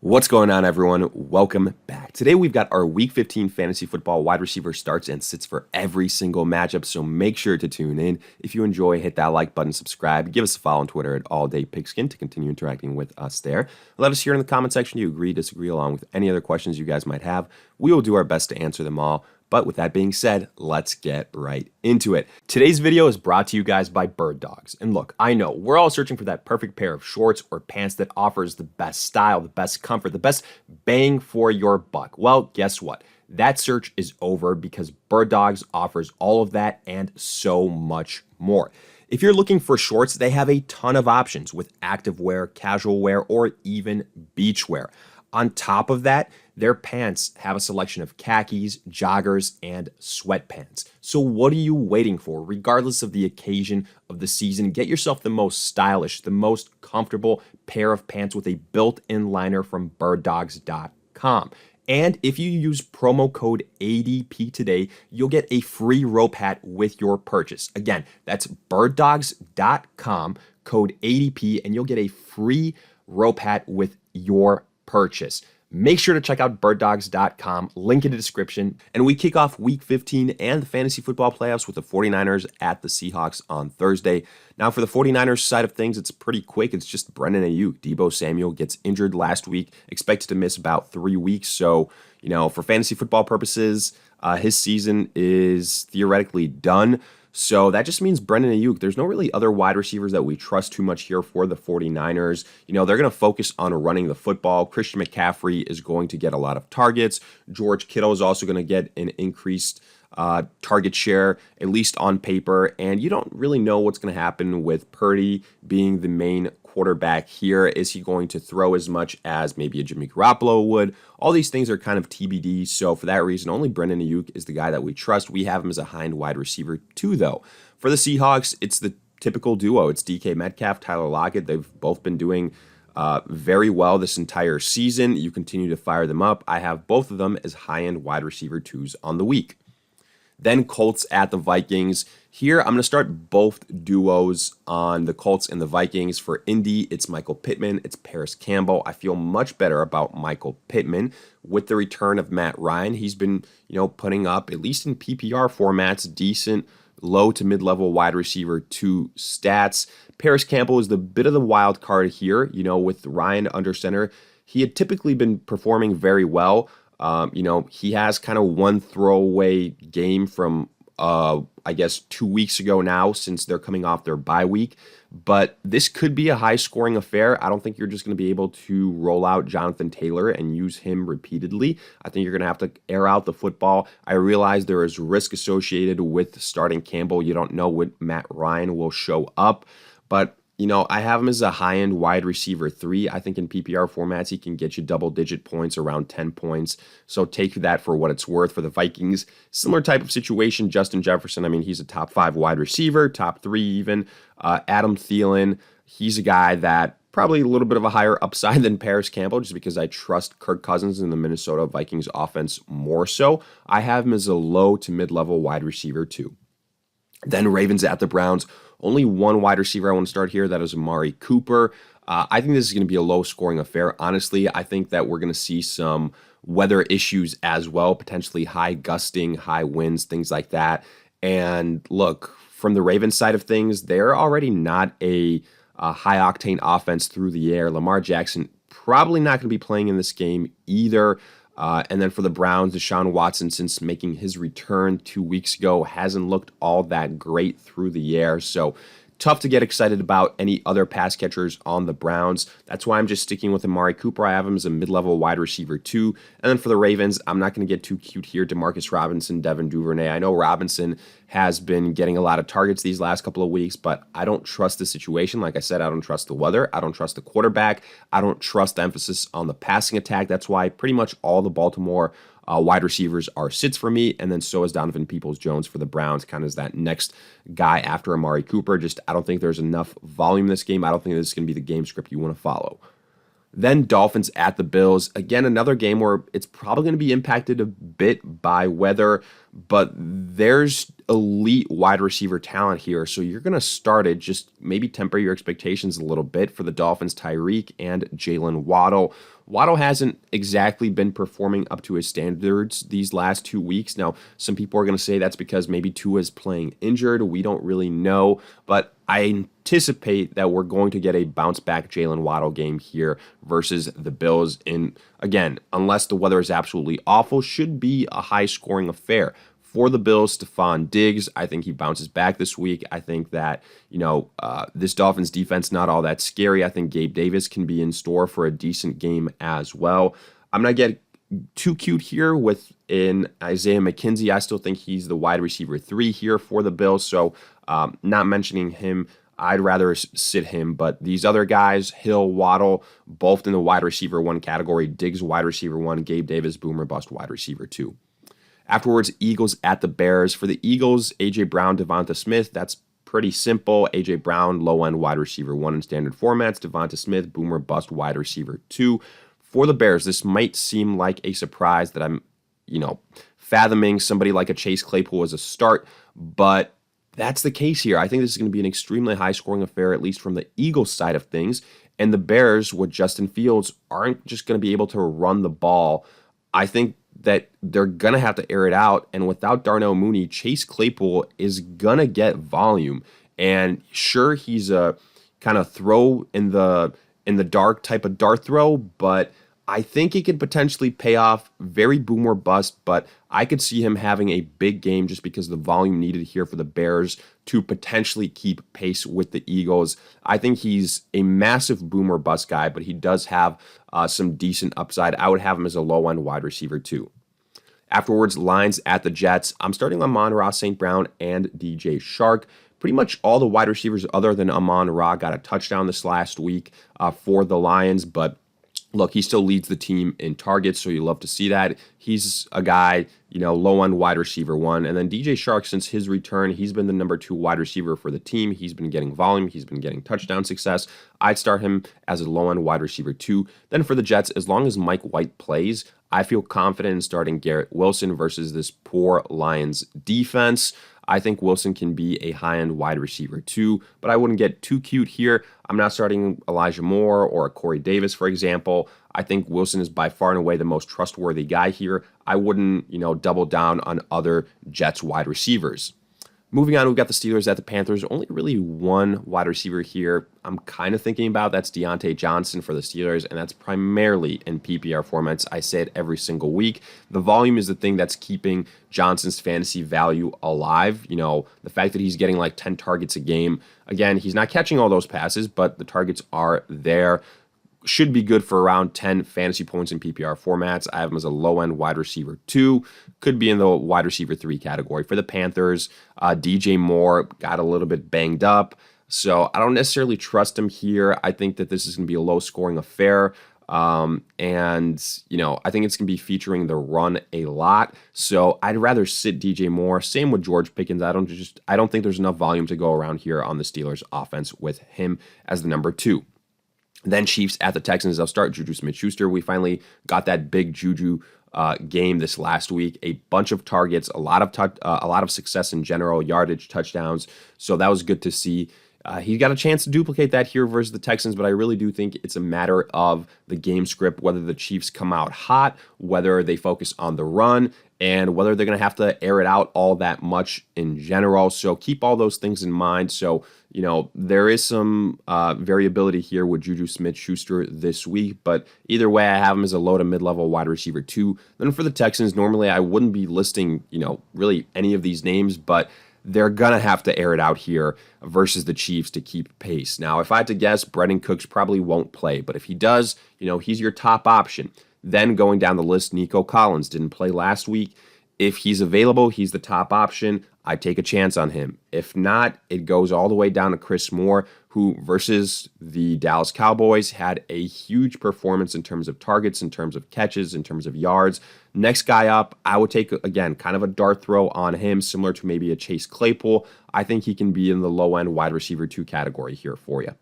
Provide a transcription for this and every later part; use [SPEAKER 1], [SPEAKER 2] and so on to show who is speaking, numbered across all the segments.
[SPEAKER 1] What's going on, everyone? Welcome back. Today we've got our Week 15 fantasy football wide receiver starts and sits for every single matchup, so make sure to tune in. If you enjoy, hit that like button, subscribe, give us a follow on Twitter at AllDayPigskin to continue interacting with us there. Let us hear in the comment section you agree, disagree, along with any other questions you guys might have. We will do our best to answer them all. But with that being said, let's get right into it. Today's video is brought to you guys by Birddogs. And look, I know we're all searching for that perfect pair of shorts or pants that offers the best style, the best comfort, the best bang for your buck. Well, guess what? That search is over because Birddogs offers all of that and so much more. If you're looking for shorts, they have a ton of options with active wear, casual wear, or even beach wear. On top of that, their pants have a selection of khakis, joggers, and sweatpants. So what are you waiting for? Regardless of the occasion of the season, get yourself the most stylish, the most comfortable pair of pants with a built-in liner from Birddogs.com. And if you use promo code ADP today, you'll get a free rope hat with your purchase. Again, that's Birddogs.com, code ADP, and you'll get a free rope hat with your purchase. Make sure to check out birddogs.com, link in the description. And we kick off Week 15 and the fantasy football playoffs with the 49ers at the Seahawks on Thursday. Now, for the 49ers side of things, it's pretty quick. It's just Brandon Ayuk. Deebo Samuel gets injured last week, expected to miss about 3 weeks. So, for fantasy football purposes, his season is theoretically done. So that just means Brandon Ayuk. There's no really other wide receivers that we trust too much here for the 49ers. They're going to focus on running the football. Christian McCaffrey is going to get a lot of targets. George Kittle is also going to get an increased target share, at least on paper. And you don't really know what's going to happen with Purdy being the main quarterback here. Is he going to throw as much as maybe a Jimmy Garoppolo would? All these things are kind of TBD. So for that reason, only Brandon Ayuk is the guy that we trust. We have him as a high-end wide receiver too, though. For the Seahawks, it's the typical duo. It's DK Metcalf, Tyler Lockett. They've both been doing very well this entire season. You continue to fire them up. I have both of them as high-end wide receiver twos on the week. Then Colts at the Vikings. Here, I'm going to start both duos on the Colts and the Vikings. For Indy, it's Michael Pittman. It's Paris Campbell. I feel much better about Michael Pittman with the return of Matt Ryan. He's been, putting up, at least in PPR formats, decent low to mid-level wide receiver 2 stats. Paris Campbell is the bit of the wild card here, with Ryan under center. He had typically been performing very well. He has kind of one throwaway game from, 2 weeks ago now, since they're coming off their bye week. But this could be a high-scoring affair. I don't think you're just going to be able to roll out Jonathan Taylor and use him repeatedly. I think you're going to have to air out the football. I realize there is risk associated with starting Campbell. You don't know when Matt Ryan will show up. But I have him as a high-end wide receiver 3. I think in PPR formats, he can get you double-digit points, around 10 points. So take that for what it's worth. For the Vikings, similar type of situation. Justin Jefferson, he's a top 5 wide receiver, top 3 even. Adam Thielen, he's a guy that probably a little bit of a higher upside than Paris Campbell, just because I trust Kirk Cousins in the Minnesota Vikings offense more so. I have him as a low to mid-level wide receiver 2. Then Ravens at the Browns. Only one wide receiver I want to start here. That is Amari Cooper. I think this is going to be a low-scoring affair. Honestly, I think that we're going to see some weather issues as well, potentially high gusting, high winds, things like that. And look, from the Ravens side of things, they're already not a high-octane offense through the air. Lamar Jackson probably not going to be playing in this game either. And then for the Browns, Deshaun Watson, since making his return 2 weeks ago, hasn't looked all that great through the air. So tough to get excited about any other pass catchers on the Browns. That's why I'm just sticking with Amari Cooper. I have him as a mid-level wide receiver 2. And then for the Ravens, I'm not going to get too cute here. DeMarcus Robinson, Devin Duvernay. I know Robinson has been getting a lot of targets these last couple of weeks, but I don't trust the situation. Like I said, I don't trust the weather. I don't trust the quarterback. I don't trust the emphasis on the passing attack. That's why pretty much all the Baltimore wide receivers are sits for me, and then so is Donovan Peoples-Jones for the Browns, kind of as that next guy after Amari Cooper. Just I don't think there's enough volume in this game. I don't think this is going to be the game script you want to follow. Then Dolphins at the Bills. Again, another game where it's probably going to be impacted a bit by weather, but there's elite wide receiver talent here. So you're going to start it. Just maybe temper your expectations a little bit for the Dolphins, Tyreek and Jalen Waddle. Waddle hasn't exactly been performing up to his standards these last 2 weeks. Now, some people are going to say that's because maybe Tua is playing injured. We don't really know, but I anticipate that we're going to get a bounce back Jalen Waddle game here versus the Bills. And again, unless the weather is absolutely awful, should be a high scoring affair. For the Bills, Stephon Diggs, I think he bounces back this week. I think that, this Dolphins defense, not all that scary. I think Gabe Davis can be in store for a decent game as well. I'm not getting too cute here with Isaiah McKenzie. I still think he's the wide receiver 3 here for the Bills. So not mentioning him, I'd rather sit him. But these other guys, Hill, Waddle, both in the wide receiver 1 category. Diggs, wide receiver 1. Gabe Davis, boomer bust, wide receiver 2. Afterwards, Eagles at the Bears. For the Eagles, A.J. Brown, Devonta Smith. That's pretty simple. A.J. Brown, low-end wide receiver 1 in standard formats. Devonta Smith, boomer bust, wide receiver 2. For the Bears, this might seem like a surprise that I'm, fathoming somebody like a Chase Claypool as a start, but that's the case here. I think this is going to be an extremely high-scoring affair, at least from the Eagles side of things. And the Bears, with Justin Fields, aren't just going to be able to run the ball. I think that they're going to have to air it out. And without Darnell Mooney, Chase Claypool is going to get volume. And sure, he's a kind of throw in the dark type of dart throw, but I think he could potentially pay off. Very boom or bust, but I could see him having a big game just because of the volume needed here for the Bears to potentially keep pace with the Eagles. I think he's a massive boom or bust guy, but he does have some decent upside. I would have him as a low-end wide receiver too. Afterwards, Lions at the Jets. I'm starting Amon-Ra St. Brown and DJ Chark. Pretty much all the wide receivers other than Amon-Ra got a touchdown this last week for the Lions, but look, he still leads the team in targets, so you love to see that. He's a guy, low-end wide receiver 1. And then DJ Chark, since his return, he's been the number 2 wide receiver for the team. He's been getting volume. He's been getting touchdown success. I'd start him as a low-end wide receiver 2. Then for the Jets, as long as Mike White plays, I feel confident in starting Garrett Wilson versus this poor Lions defense. I think Wilson can be a high-end wide receiver too, but I wouldn't get too cute here. I'm not starting Elijah Moore or Corey Davis, for example. I think Wilson is by far and away the most trustworthy guy here. I wouldn't, double down on other Jets wide receivers. Moving on, we've got the Steelers at the Panthers. Only really one wide receiver here I'm kind of thinking about. That's Deontay Johnson for the Steelers, and that's primarily in PPR formats. I say it every single week. The volume is the thing that's keeping Johnson's fantasy value alive. The fact that he's getting like 10 targets a game. Again, he's not catching all those passes, but the targets are there. Should be good for around 10 fantasy points in PPR formats. I have him as a low-end wide receiver 2. Could be in the wide receiver 3 category. For the Panthers, DJ Moore got a little bit banged up, so I don't necessarily trust him here. I think that this is going to be a low-scoring affair, and I think it's going to be featuring the run a lot, so I'd rather sit DJ Moore. Same with George Pickens. I don't think there's enough volume to go around here on the Steelers offense with him as the number 2. Then Chiefs at the Texans. I'll start Juju Smith-Schuster. We finally got that big Juju game this last week. A bunch of targets, a lot of success in general, yardage, touchdowns. So that was good to see. He got a chance to duplicate that here versus the Texans, but I really do think it's a matter of the game script, whether the Chiefs come out hot, whether they focus on the run, and whether they're going to have to air it out all that much in general. So keep all those things in mind. So, there is some variability here with Juju Smith-Schuster this week, but either way, I have him as a low to mid-level wide receiver 2. Then for the Texans, normally I wouldn't be listing, really any of these names, but they're going to have to air it out here versus the Chiefs to keep pace. Now, if I had to guess, Brendan Cooks probably won't play, but if he does, he's your top option. Then going down the list, Nico Collins didn't play last week. If he's available, he's the top option. I take a chance on him. If not, it goes all the way down to Chris Moore, who versus the Dallas Cowboys had a huge performance in terms of targets, in terms of catches, in terms of yards. Next guy up, I would take, again, kind of a dart throw on him, similar to maybe a Chase Claypool. I think he can be in the low-end wide receiver 2 category here for you.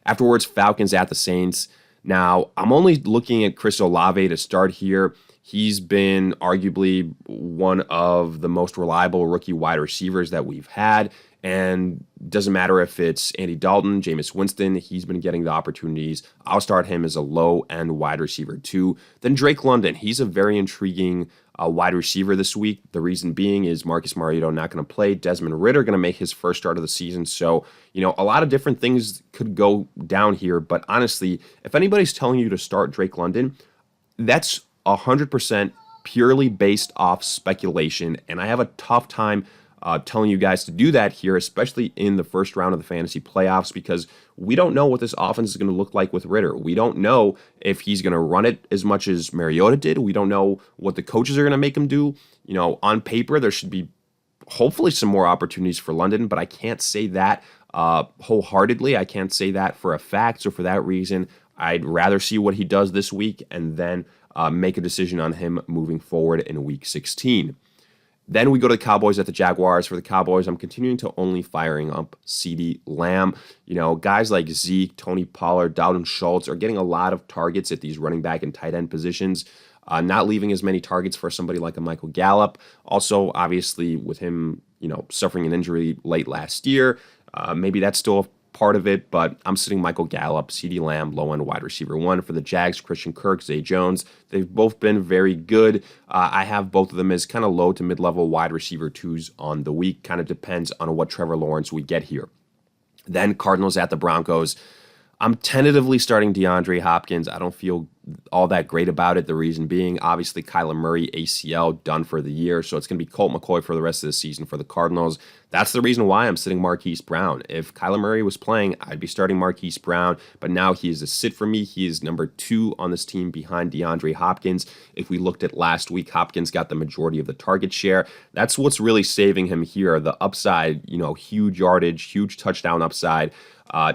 [SPEAKER 1] Afterwards, Falcons at the Saints. Now, I'm only looking at Chris Olave to start here. He's been arguably one of the most reliable rookie wide receivers that we've had. And doesn't matter if it's Andy Dalton, Jameis Winston, he's been getting the opportunities. I'll start him as a low-end wide receiver too. Then Drake London, he's a very intriguing wide receiver this week. The reason being is Marcus Mariota not going to play. Desmond Ridder going to make his first start of the season. So, a lot of different things could go down here. But honestly, if anybody's telling you to start Drake London, that's 100% purely based off speculation. And I have a tough time telling you guys to do that here, especially in the first round of the fantasy playoffs, because we don't know what this offense is going to look like with Ridder. We don't know if he's going to run it as much as Mariota did. We don't know what the coaches are going to make him do. On paper, there should be hopefully some more opportunities for London, but I can't say that wholeheartedly. I can't say that for a fact. So for that reason, I'd rather see what he does this week and then make a decision on him moving forward in week 16. Then we go to the Cowboys at the Jaguars. For the Cowboys, I'm continuing to only firing up CeeDee Lamb. Guys like Zeke, Tony Pollard, Dalton Schultz are getting a lot of targets at these running back and tight end positions, not leaving as many targets for somebody like a Michael Gallup. Also, obviously, with him, suffering an injury late last year, maybe that's still a part of it, but I'm sitting Michael Gallup, CeeDee Lamb, low-end wide receiver 1. For the Jags, Christian Kirk, Zay Jones. They've both been very good. I have both of them as kind of low to mid-level wide receiver 2s on the week. Kind of depends on what Trevor Lawrence we get here. Then Cardinals at the Broncos. I'm tentatively starting DeAndre Hopkins. I don't feel all that great about it. The reason being, obviously, Kyler Murray, ACL, done for the year. So it's going to be Colt McCoy for the rest of the season for the Cardinals. That's the reason why I'm sitting Marquise Brown. If Kyler Murray was playing, I'd be starting Marquise Brown. But now he is a sit for me. He is number 2 on this team behind DeAndre Hopkins. If we looked at last week, Hopkins got the majority of the target share. That's what's really saving him here. The upside, huge yardage, huge touchdown upside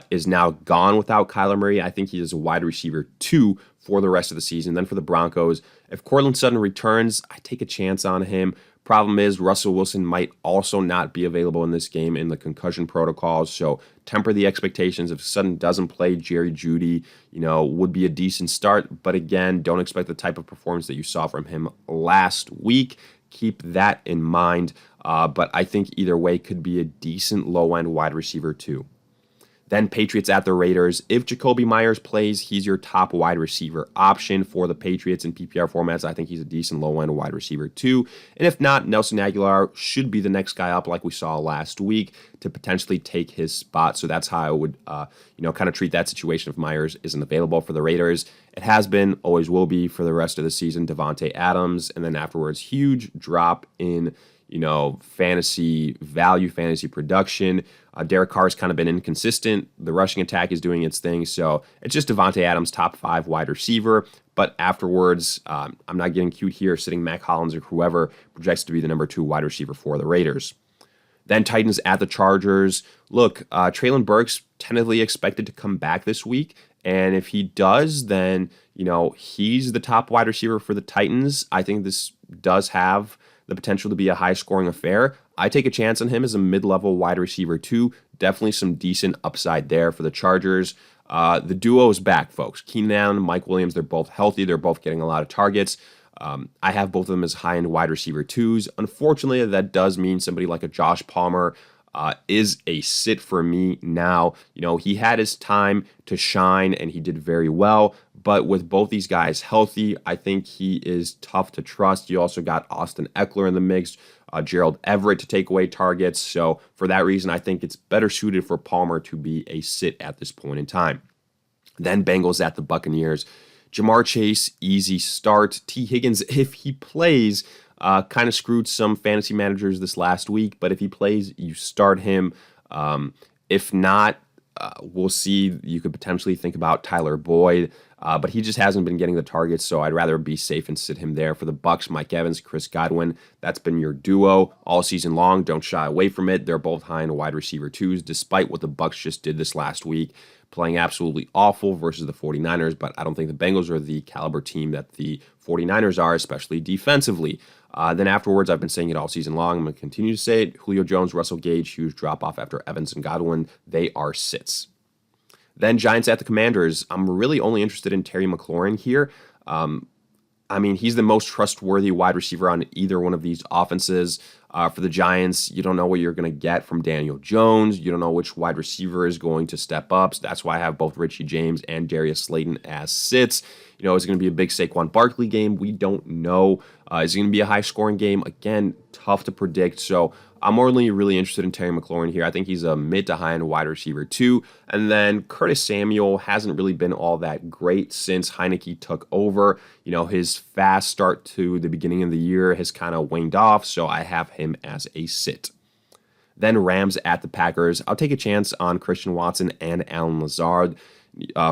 [SPEAKER 1] is now gone without Kyler Murray. I think he is a wide receiver 2 for the rest of the season. Then for the Broncos, if Courtland Sutton returns, I take a chance on him. Problem is, Russell Wilson might also not be available in this game in the concussion protocols, so temper the expectations. If Sutton doesn't play, Jerry Jeudy, would be a decent start. But again, don't expect the type of performance that you saw from him last week. Keep that in mind. But I think either way could be a decent low-end wide receiver too. Then Patriots at the Raiders. If Jacoby Myers plays, he's your top wide receiver option for the Patriots in PPR formats. I think he's a decent low-end wide receiver too. And if not, Nelson Aguilar should be the next guy up like we saw last week to potentially take his spot. So that's how I would, kind of treat that situation if Myers isn't available for the Raiders. It has been, always will be for the rest of the season, Devontae Adams. And then afterwards, huge drop in fantasy value, fantasy production. Derek Carr's kind of been inconsistent. The rushing attack is doing its thing. So it's just Devontae Adams, top 5 wide receiver. But afterwards, I'm not getting cute here, sitting Mac Hollins or whoever projects to be the number 2 wide receiver for the Raiders. Then Titans at the Chargers. Look, Treylon Burks tentatively expected to come back this week. And if he does, then, he's the top wide receiver for the Titans. I think this does have the potential to be a high-scoring affair. I take a chance on him as a mid-level wide receiver too. Definitely some decent upside there for the Chargers. The duo is back, folks. Keenan Allen, Mike Williams, they're both healthy. They're both getting a lot of targets. I have both of them as high-end wide receiver 2s. Unfortunately, that does mean somebody like a Josh Palmer is a sit for me now. He had his time to shine, and he did very well. But with both these guys healthy, I think he is tough to trust. You also got Austin Eckler in the mix, Gerald Everett to take away targets. So for that reason, I think it's better suited for Palmer to be a sit at this point in time. Then Bengals at the Buccaneers. Jamar Chase, easy start. T. Higgins, if he plays, kind of screwed some fantasy managers this last week. But if he plays, you start him. If not, we'll see. You could potentially think about Tyler Boyd. But he just hasn't been getting the targets, so I'd rather be safe and sit him there. For the Bucs, Mike Evans, Chris Godwin, that's been your duo all season long. Don't shy away from it. They're both high in wide receiver 2s, despite what the Bucs just did this last week, playing absolutely awful versus the 49ers. But I don't think the Bengals are the caliber team that the 49ers are, especially defensively. Then afterwards, I've been saying it all season long. I'm going to continue to say it. Julio Jones, Russell Gage, huge drop-off after Evans and Godwin. They are sits. Then Giants at the Commanders. I'm really only interested in Terry McLaurin here. I mean, he's the most trustworthy wide receiver on either one of these offenses. For the Giants, you don't know what you're going to get from Daniel Jones. You don't know which wide receiver is going to step up. So that's why I have both Richie James and Darius Slayton as sits. Is it going to be a big Saquon Barkley game? We don't know. Is it going to be a high-scoring game? Again, tough to predict. So I'm only really interested in Terry McLaurin here. I think he's a mid to high-end wide receiver too. And then Curtis Samuel hasn't really been all that great since Heineke took over. His fast start to the beginning of the year has kind of waned off, so I have him as a sit. Then Rams at the Packers. I'll take a chance on Christian Watson and Allen Lazard.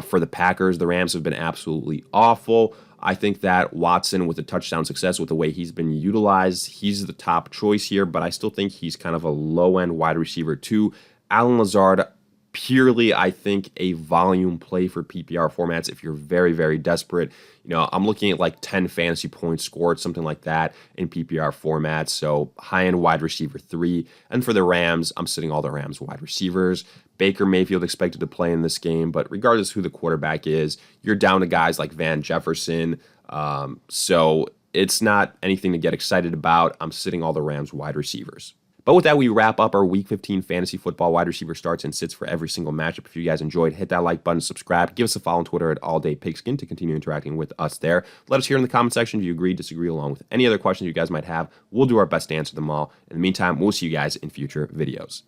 [SPEAKER 1] For the Packers, the Rams have been absolutely awful. I think that Watson, with the touchdown success, with the way he's been utilized, he's the top choice here, but I still think he's kind of a low-end wide receiver too. Allen Lazard, purely, I think, a volume play for PPR formats if you're very, very desperate. I'm looking at like 10 fantasy points scored, something like that in PPR formats. So high-end wide receiver 3. And for the Rams, I'm sitting all the Rams wide receivers. Baker Mayfield expected to play in this game, but regardless who the quarterback is, you're down to guys like Van Jefferson. So it's not anything to get excited about. I'm sitting all the Rams wide receivers. But with that, we wrap up our Week 15 fantasy football wide receiver starts and sits for every single matchup. If you guys enjoyed, hit that like button, subscribe, give us a follow on Twitter at AllDayPigskin to continue interacting with us there. Let us hear in the comment section if you agree, disagree, along with any other questions you guys might have. We'll do our best to answer them all. In the meantime, we'll see you guys in future videos.